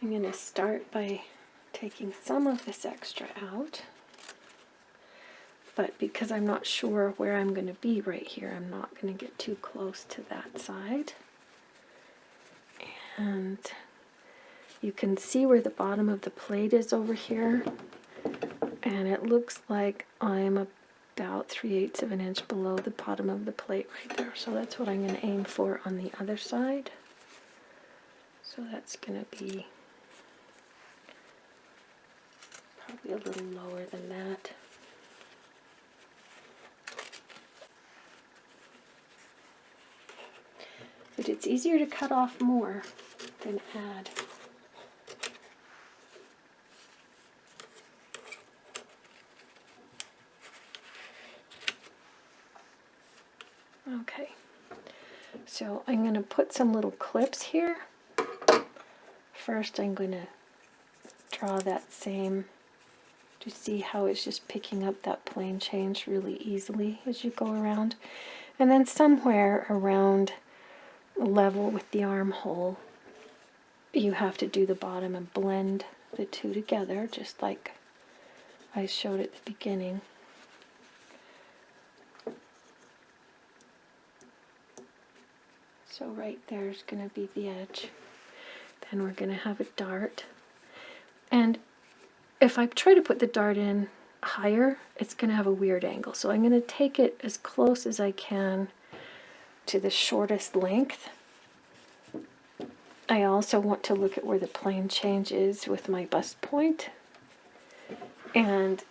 I'm going to start by taking some of this extra out. But because I'm not sure where I'm going to be right here, I'm not going to get too close to that side. And you can see where the bottom of the plate is over here. And it looks like I'm about 3/8 of an inch below the bottom of the plate right there. So that's what I'm going to aim for on the other side. So that's going to be probably a little lower than that. But it's easier to cut off more than add. Okay, so I'm going to put some little clips here. First I'm going to draw that same, to see how it's just picking up that plane change really easily as you go around. And then somewhere around level with the armhole, you have to do the bottom and blend the two together, just like I showed at the beginning. So right there is going to be the edge. Then we're going to have a dart. And if I try to put the dart in higher, it's going to have a weird angle. So I'm going to take it as close as I can to the shortest length. I also want to look at where the plane change is with my bust point. And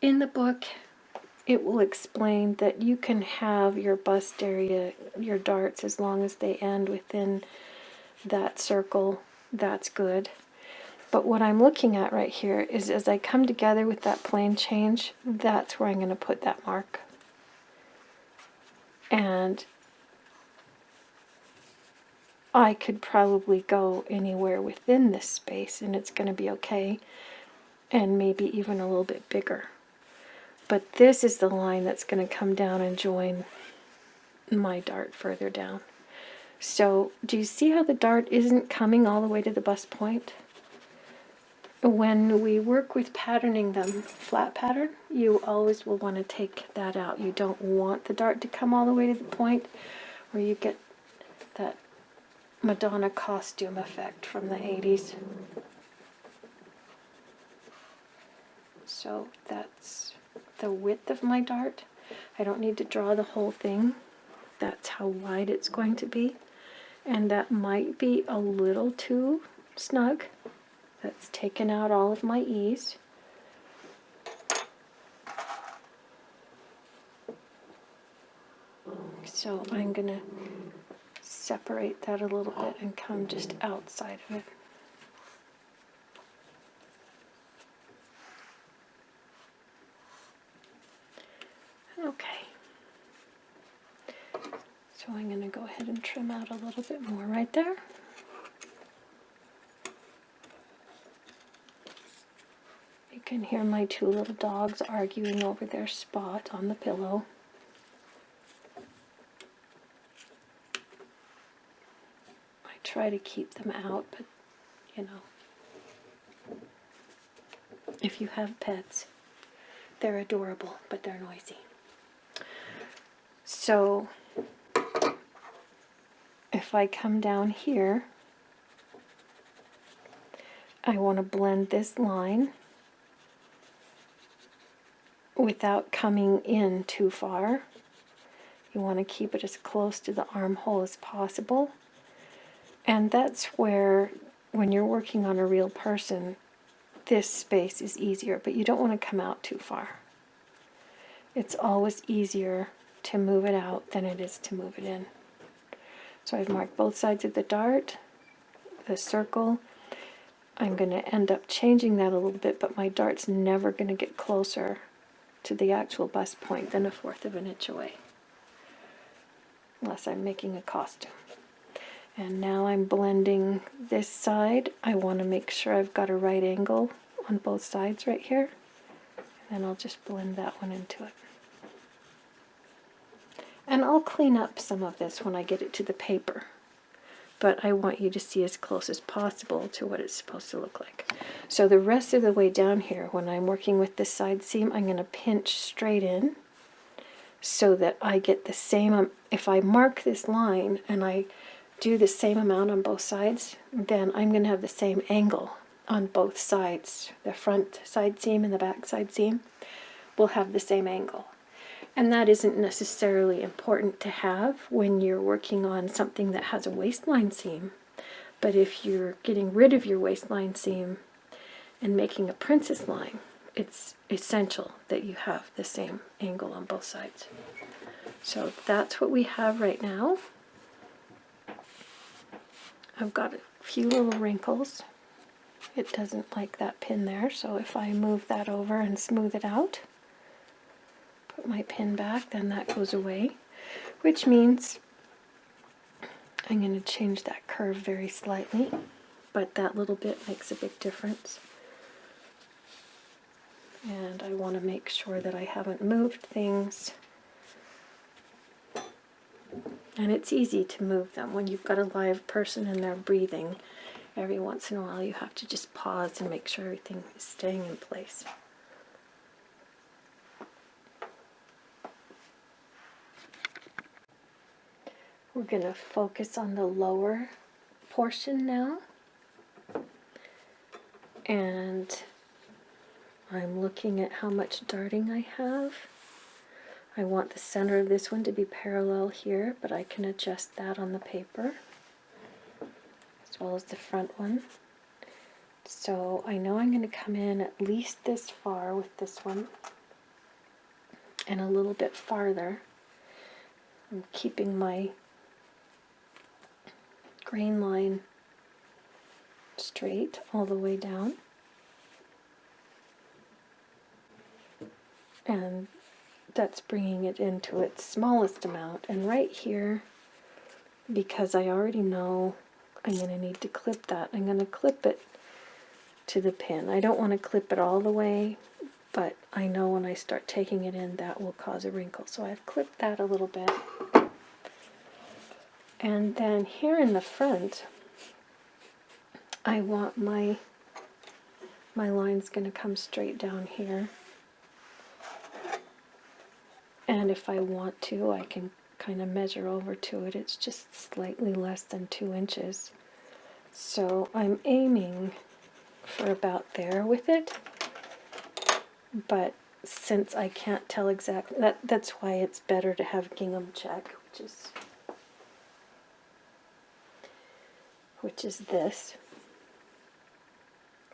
in the book, it will explain that you can have your bust area, your darts, as long as they end within that circle, that's good. But what I'm looking at right here is as I come together with that plane change, that's where I'm going to put that mark. And I could probably go anywhere within this space and it's going to be okay, and maybe even a little bit bigger. But this is the line that's going to come down and join my dart further down. So do you see how the dart isn't coming all the way to the bust point? When we work with patterning them, flat pattern, you always will want to take that out. You don't want the dart to come all the way to the point where you get that Madonna costume effect from the 80s. So that's the width of my dart. I don't need to draw the whole thing. That's how wide it's going to be. And that might be a little too snug. That's taken out all of my ease. So I'm going to separate that a little bit and come just outside of it. Okay. So I'm going to go ahead and trim out a little bit more right there. You can hear my two little dogs arguing over their spot on the pillow. I try to keep them out, but you know, if you have pets, they're adorable, but they're noisy. So if I come down here, I want to blend this line without coming in too far. You want to keep it as close to the armhole as possible. And that's where, when you're working on a real person, this space is easier, but you don't want to come out too far. It's always easier to move it out than it is to move it in. So I've marked both sides of the dart, the circle. I'm going to end up changing that a little bit, but my dart's never going to get closer to the actual bust point than 1/4 of an inch away, unless I'm making a costume. And now I'm blending this side. I want to make sure I've got a right angle on both sides right here, and I'll just blend that one into it. And I'll clean up some of this when I get it to the paper. but I want you to see as close as possible to what it's supposed to look like. So the rest of the way down here, when I'm working with this side seam, I'm going to pinch straight in so that I get the same, if I mark this line and I do the same amount on both sides, then I'm going to have the same angle on both sides. The front side seam and the back side seam will have the same angle. And that isn't necessarily important to have when you're working on something that has a waistline seam. But if you're getting rid of your waistline seam and making a princess line, it's essential that you have the same angle on both sides. So that's what we have right now. I've got a few little wrinkles. It doesn't like that pin there, so if I move that over and smooth it out, put my pin back, then that goes away, which means I'm going to change that curve very slightly, but that little bit makes a big difference. And I want to make sure that I haven't moved things. And it's easy to move them. When you've got a live person and they're breathing, every once in a while you have to just pause and make sure everything is staying in place. We're going to focus on the lower portion now. And I'm looking at how much darting I have. I want the center of this one to be parallel here, but I can adjust that on the paper, as well as the front one. So I know I'm going to come in at least this far with this one, and a little bit farther. I'm keeping my grain line straight all the way down. And that's bringing it into its smallest amount. And right here, because I already know I'm going to need to clip that, I'm going to clip it to the pin. I don't want to clip it all the way, but I know when I start taking it in, that will cause a wrinkle. So I've clipped that a little bit. And then here in the front, I want my line's going to come straight down here. And if I want to, I can kind of measure over to it. It's just slightly less than 2 inches. So I'm aiming for about there with it. But since I can't tell exactly, that's why it's better to have gingham check, which is this.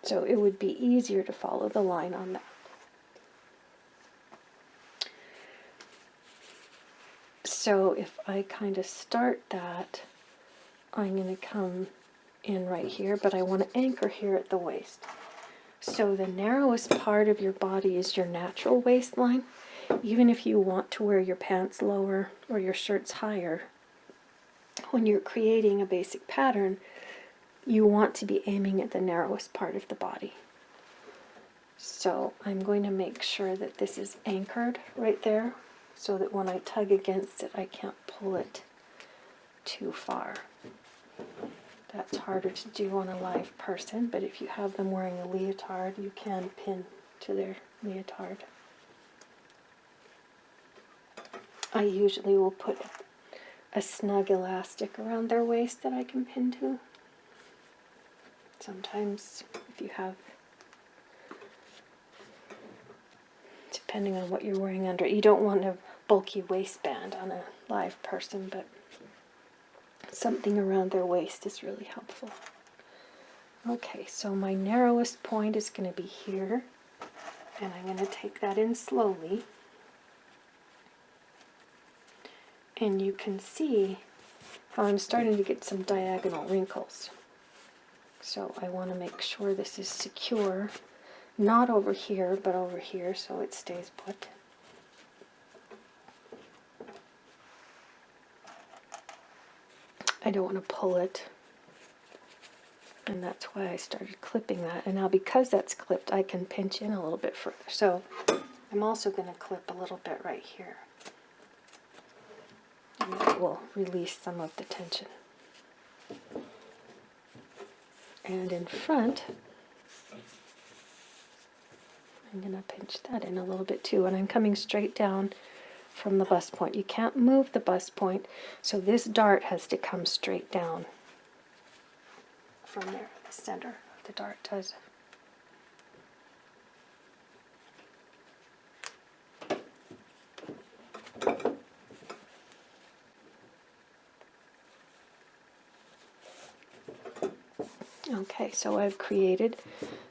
So it would be easier to follow the line on that. So if I kind of start that, I'm going to come in right here, but I want to anchor here at the waist. So the narrowest part of your body is your natural waistline. Even if you want to wear your pants lower or your shirts higher, when you're creating a basic pattern, you want to be aiming at the narrowest part of the body. So I'm going to make sure that this is anchored right there, so that when I tug against it, I can't pull it too far. That's harder to do on a live person, but if you have them wearing a leotard, you can pin to their leotard. I usually will put a snug elastic around their waist that I can pin to. Sometimes, if you have, depending on what you're wearing under, you don't want a bulky waistband on a live person, but something around their waist is really helpful. Okay, so my narrowest point is going to be here, and I'm going to take that in slowly. And you can see how I'm starting to get some diagonal wrinkles. So I want to make sure this is secure, not over here, but over here, so it stays put. I don't want to pull it, and that's why I started clipping that. And now because that's clipped, I can pinch in a little bit further. So I'm also going to clip a little bit right here, and that will release some of the tension. And in front, I'm going to pinch that in a little bit too, and I'm coming straight down from the bust point. You can't move the bust point, so this dart has to come straight down from there, the center of the dart does. Okay, so I've created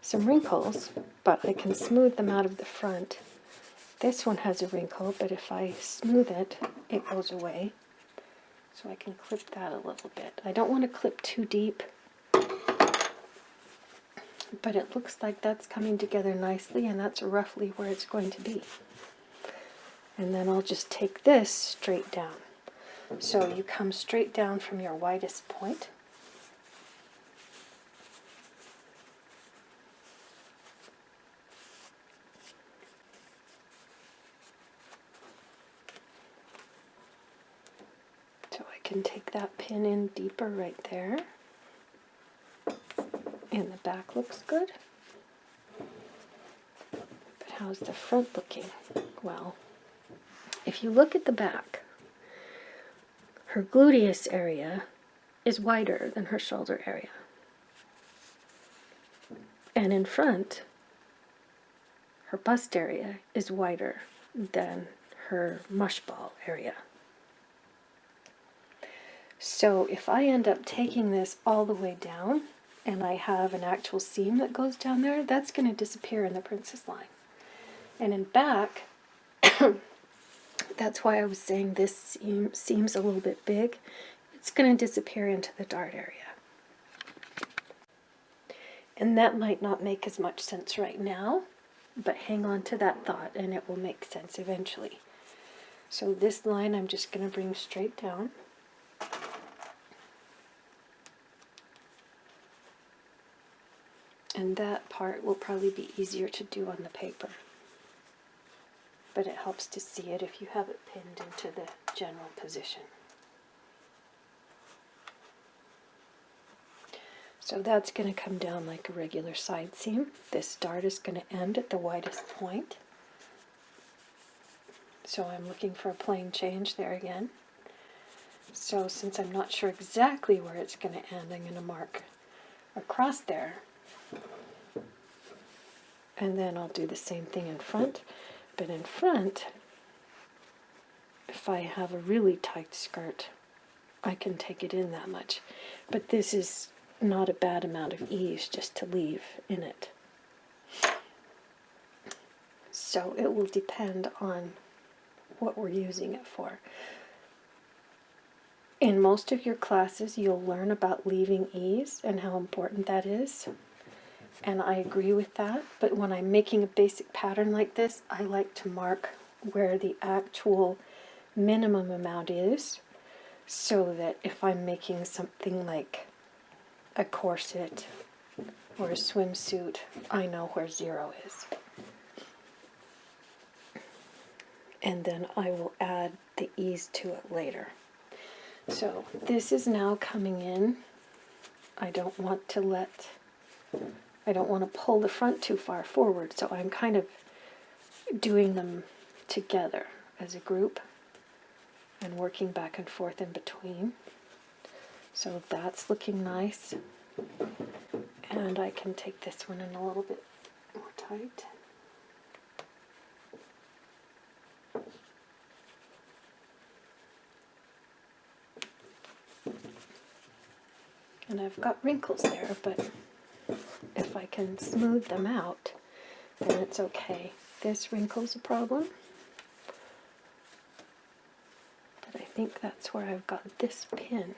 some wrinkles, but I can smooth them out of the front. This one has a wrinkle, but if I smooth it, it goes away. So I can clip that a little bit. I don't want to clip too deep, but it looks like that's coming together nicely, and that's roughly where it's going to be. And then I'll just take this straight down. So you come straight down from your widest point. So I can take that pin in deeper right there. And the back looks good. But how's the front looking? Well, if you look at the back, her gluteus area is wider than her shoulder area. And in front, her bust area is wider than her mushball area. So if I end up taking this all the way down, and I have an actual seam that goes down there, that's going to disappear in the princess line. And in back, that's why I was saying this seems a little bit big. It's going to disappear into the dart area. And that might not make as much sense right now, but hang on to that thought and it will make sense eventually. So this line I'm just going to bring straight down. And that part will probably be easier to do on the paper. But it helps to see it if you have it pinned into the general position. So that's going to come down like a regular side seam. This dart is going to end at the widest point. So I'm looking for a plain change there again. So since I'm not sure exactly where it's going to end, I'm going to mark across there. And then I'll do the same thing in front. But in front, if I have a really tight skirt, I can take it in that much. But this is not a bad amount of ease just to leave in it. So it will depend on what we're using it for. In most of your classes, you'll learn about leaving ease and how important that is. And I agree with that, but when I'm making a basic pattern like this, I like to mark where the actual minimum amount is, so that if I'm making something like a corset or a swimsuit, I know where 0 is. And then I will add the ease to it later. So this is now coming in. I don't want to pull the front too far forward, so I'm kind of doing them together as a group and working back and forth in between. So that's looking nice. And I can take this one in a little bit more tight. And I've got wrinkles there, but if I can smooth them out, then it's okay. This wrinkle's a problem, but I think that's where I've got this pin.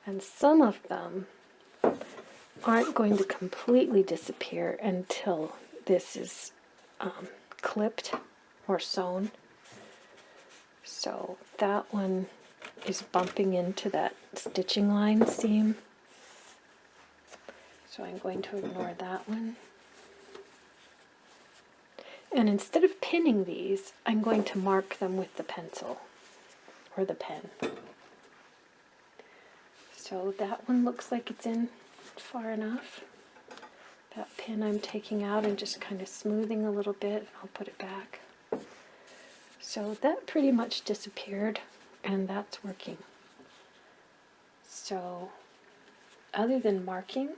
And some of them aren't going to completely disappear until this is clipped or sewn. So that one is bumping into that stitching line seam. So I'm going to ignore that one. And instead of pinning these, I'm going to mark them with the pencil or the pen. So that one looks like it's in far enough. That pin I'm taking out and just kind of smoothing a little bit. I'll put it back. So that pretty much disappeared, and that's working. So other than marking,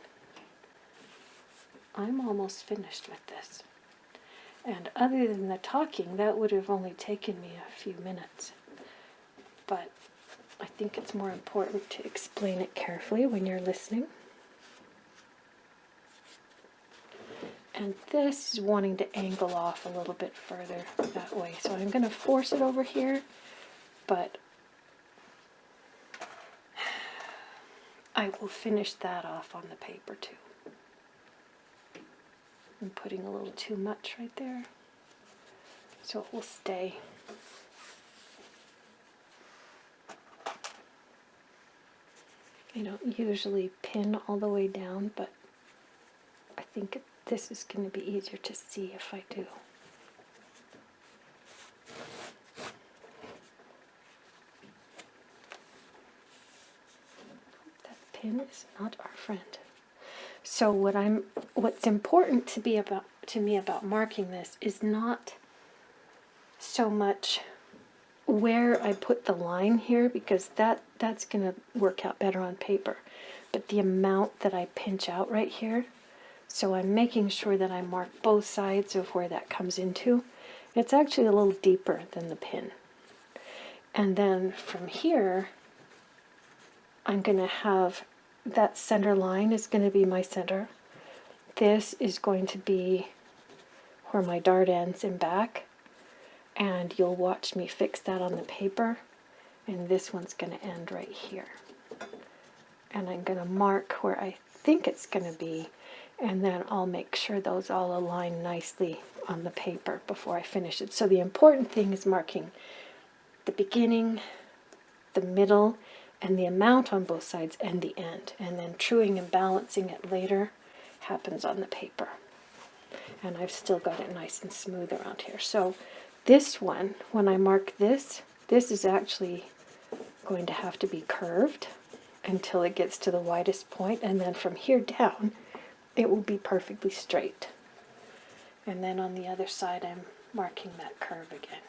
I'm almost finished with this. And other than the talking, that would have only taken me a few minutes. But I think it's more important to explain it carefully when you're listening. And this is wanting to angle off a little bit further that way. So I'm going to force it over here, but I will finish that off on the paper too. I'm putting a little too much right there, so it will stay. I don't usually pin all the way down, but I think this is going to be easier to see if I do. That pin is not our friend. So what's important to me about marking this is not so much where I put the line here, because that's going to work out better on paper, but the amount that I pinch out right here. So I'm making sure that I mark both sides of where that comes into. It's actually a little deeper than the pin. And then from here, I'm going to have that center line is going to be my center. This is going to be where my dart ends and back. And you'll watch me fix that on the paper. And this one's going to end right here. And I'm going to mark where I think it's going to be. And then I'll make sure those all align nicely on the paper before I finish it. So the important thing is marking the beginning, the middle, and the amount on both sides, and the end. And then truing and balancing it later happens on the paper. And I've still got it nice and smooth around here. So this one, when I mark this is actually going to have to be curved until it gets to the widest point, and then from here down, it will be perfectly straight. And then on the other side, I'm marking that curve again.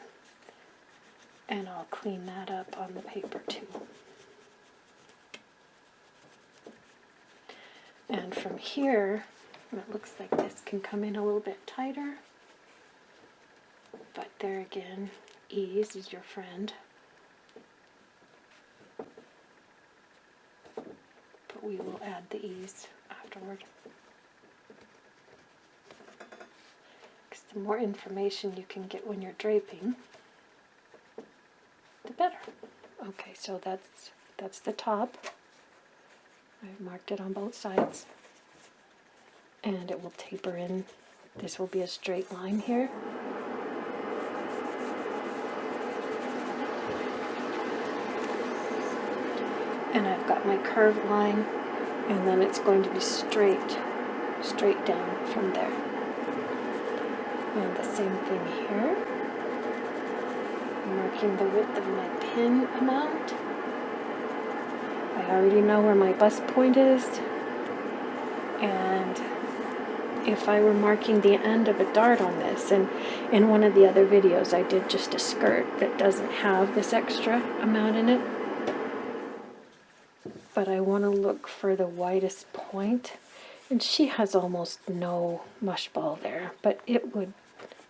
And I'll clean that up on the paper too. And from here, it looks like this can come in a little bit tighter. But there again, ease is your friend. But we will add the ease afterward. Because the more information you can get when you're draping, the better. Okay, so that's the top. I've marked it on both sides. And it will taper in. This will be a straight line here. And I've got my curved line, and then it's going to be straight down from there. And the same thing here. I'm marking the width of my pin amount. I already know where my bust point is, and if I were marking the end of a dart on this, and in one of the other videos I did just a skirt that doesn't have this extra amount in it, but I want to look for the widest point, and she has almost no mush ball there, but it would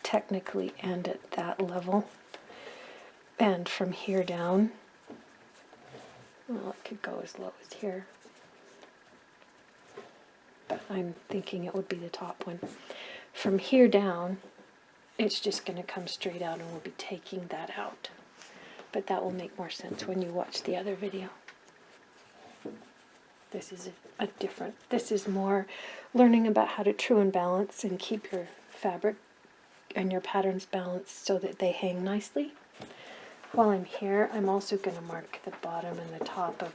technically end at that level. And from here down, well, it could go as low as here, but I'm thinking it would be the top one. From here down, it's just going to come straight out, and we'll be taking that out. But that will make more sense when you watch the other video. This is this is more learning about how to true and balance and keep your fabric and your patterns balanced so that they hang nicely. While I'm here, I'm also going to mark the bottom and the top of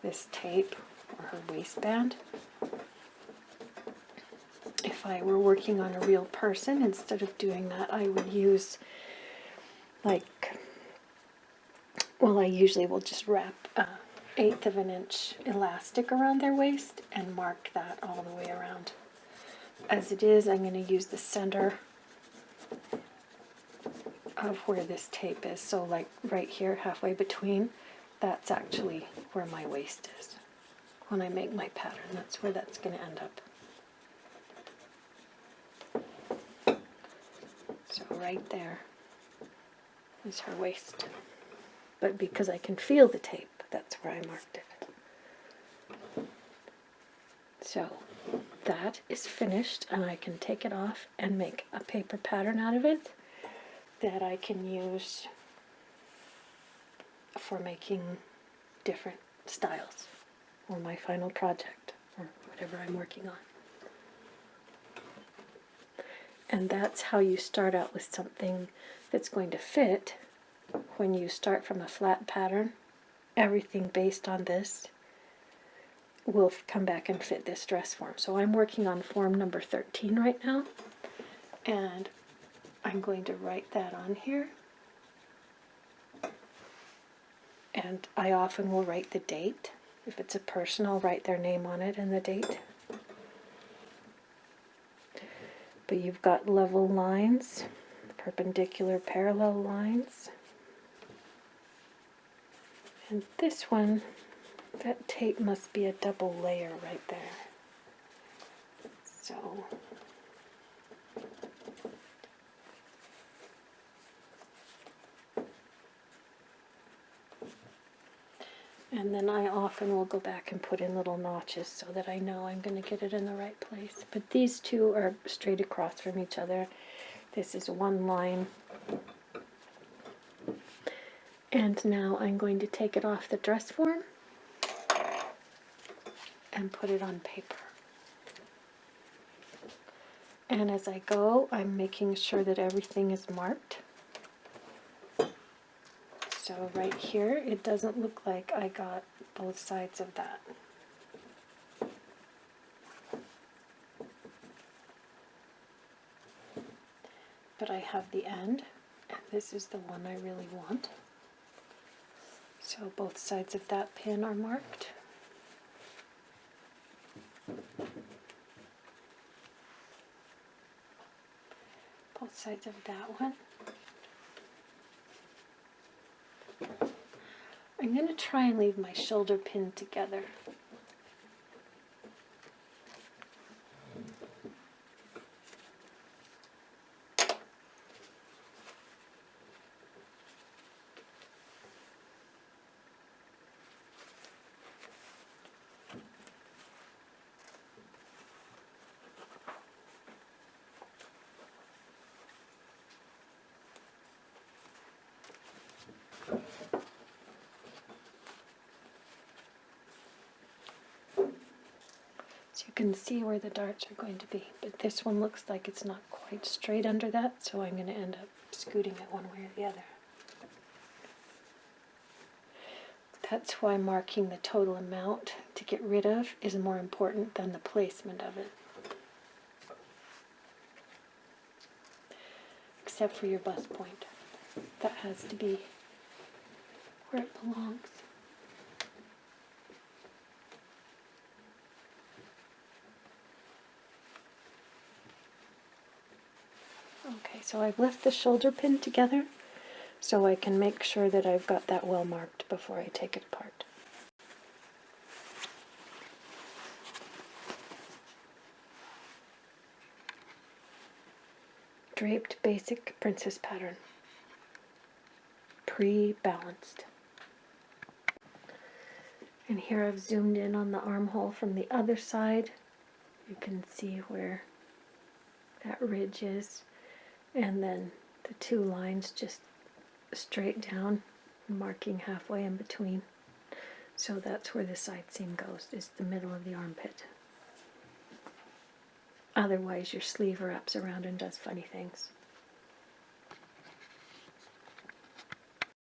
this tape, or her waistband. If I were working on a real person, instead of doing that, I would use, like, well, I usually will just wrap 1/8 of an inch elastic around their waist and mark that all the way around. As it is, I'm going to use the center of where this tape is. So like right here, halfway between, that's actually where my waist is. When I make my pattern, that's where that's going to end up. So right there is her waist. But because I can feel the tape, that's where I marked it. So that is finished, and I can take it off and make a paper pattern out of it that I can use for making different styles or my final project or whatever I'm working on. And that's how you start out with something that's going to fit when you start from a flat pattern. Everything based on this will come back and fit this dress form. So I'm working on form number 13 right now, and I'm going to write that on here. And I often will write the date. If it's a person, I'll write their name on it and the date. But you've got level lines, perpendicular parallel lines. And this one, that tape must be a double layer right there. So and then I often will go back and put in little notches so that I know I'm going to get it in the right place. But these two are straight across from each other. This is one line. And now I'm going to take it off the dress form and put it on paper. And as I go, I'm making sure that everything is marked. So right here, it doesn't look like I got both sides of that. But I have the end, and this is the one I really want. So both sides of that pin are marked. Both sides of that one. I'm going to try and leave my shoulder pin together. So you can see where the darts are going to be, but this one looks like it's not quite straight under that, so I'm going to end up scooting it one way or the other. That's why marking the total amount to get rid of is more important than the placement of it. Except for your bust point. That has to be where it belongs. Okay, so I've left the shoulder pin together so I can make sure that I've got that well marked before I take it apart. Draped basic princess pattern. Pre-balanced. And here I've zoomed in on the armhole from the other side. You can see where that ridge is. And then the two lines just straight down, marking halfway in between. So that's where the side seam goes, is the middle of the armpit. Otherwise your sleeve wraps around and does funny things.